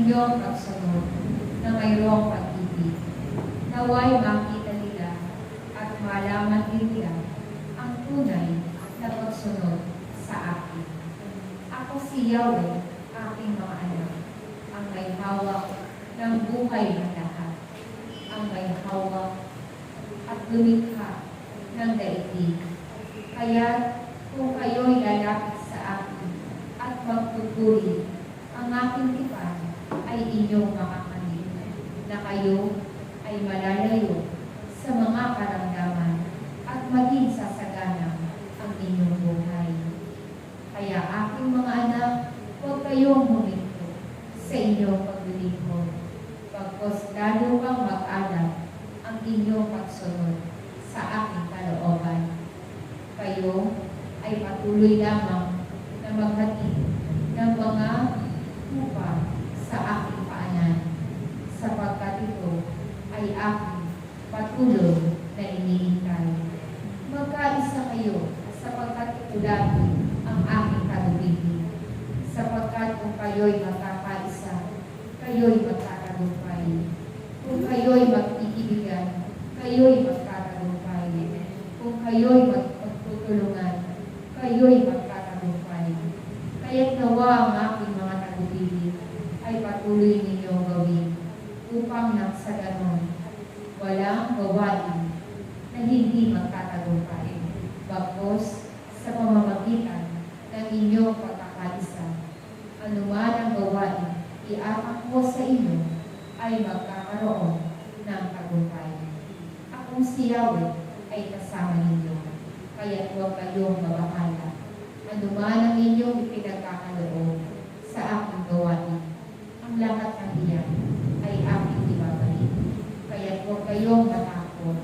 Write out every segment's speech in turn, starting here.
inyong pagsunod na mayroong pag-ibig. Naway makita malaman din nila ang tunay na pagsunod sa akin. Ako si Yahweh, aking mga anak, ang may hawak ng buhay na lahat, ang may hawak at lumikha ng daigdig. Kaya kung kayo'y lalapit sa akin at magpupuri, ang aking tipan ay inyong makakamit, na kayo ay malalayo sa mga karamdaman at maging sasagana ang inyong buhay. Kaya aking mga anak, huwag kayong huminto sa inyong paglilingkod, pagkos lalo pang mag-alam ang inyong pagsunod sa aking kalooban. Kayo ay patuloy lamang na maghatid ng mga lupa sa aking paanan, sapagkat ito ay aking patuloy na iniintay. Magkaisa kayo, sapagkat ito lagi ang aking kalubigin. Sapagkat kung kayo'y magkakaisa, kayo'y magkatagumpay. Kung kayo'y magkikibigan, kayo'y magkatagumpay. Kung kayo'y magtutulungan, kayo'y magkatagumpay. Kaya't nawa ang aking mga tagubilin ay patuloy ninyong gawin upang nang sa ganon, walang gawain na hindi magtatagumpay. Bagkus sa pamamagitan ng inyong pagkakaisa, anuman ang gawain iapak ko sa inyo ay magkakaroon ng tagumpay. Akong si Yahweh ay kasama ninyo, kaya't huwag kayong mabahala. Anuman ang inyong ipinagkakaloob sa aking gawain, ang lahat ng iyan ay aking ibabalik. Kaya't huwag kayong matakot.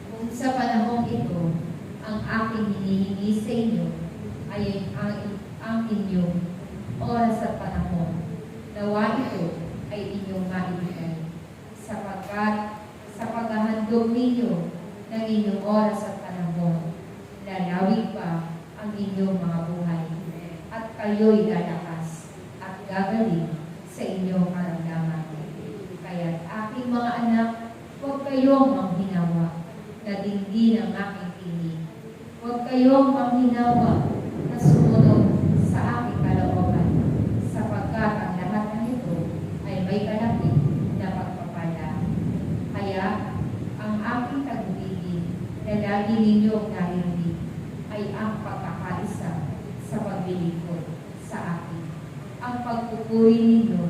Kung sa panahong ito, ang aking hinihingi sa inyo ay ang inyong oras at panahon. Nawa ito ay inyong maibigay, sapagkat sa paghahandog ninyo ng inyong oras at panahon, lalawig pa ang inyong mga buhay, at kayo'y lalakas at gagaling sa inyong karamdaman. Kaya't aking mga anak, huwag kayong manghinawa na dinggin ang aking tinig. Huwag kayong manghinawa na sumunod sa aking kalooban, sapagkat ang lahat ng ito ay may kalapit na pagpapala. Kaya ang aking tagubilin na lagi ninyong narinig ay ang pagkakaisa sa paglilingkod sa akin. Ang pagpupuri ninyo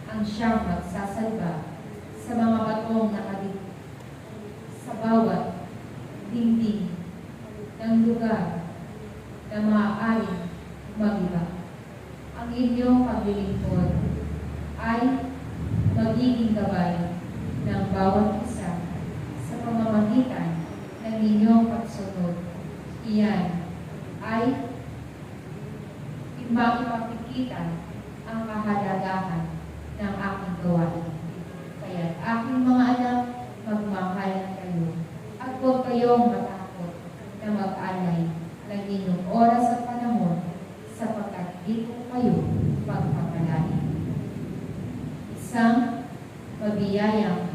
ang siyang magsasalba sa mga batong nakadikit sa bawat dingding ng lugar na maaaring mag-iba. Ang inyong paglilingkod ay magiging gabay ng bawat isa sa pamamagitan ng inyong pagsunod. Iyan ay makipagkikita ang kahalagahan ng aking gawain. Kaya aking mga anak, magmahalan kayo at huwag kayong matakot na mag-alay ng inyong oras at panahon sapagkat di ko kayo pagpapalain. Isang mabiyayang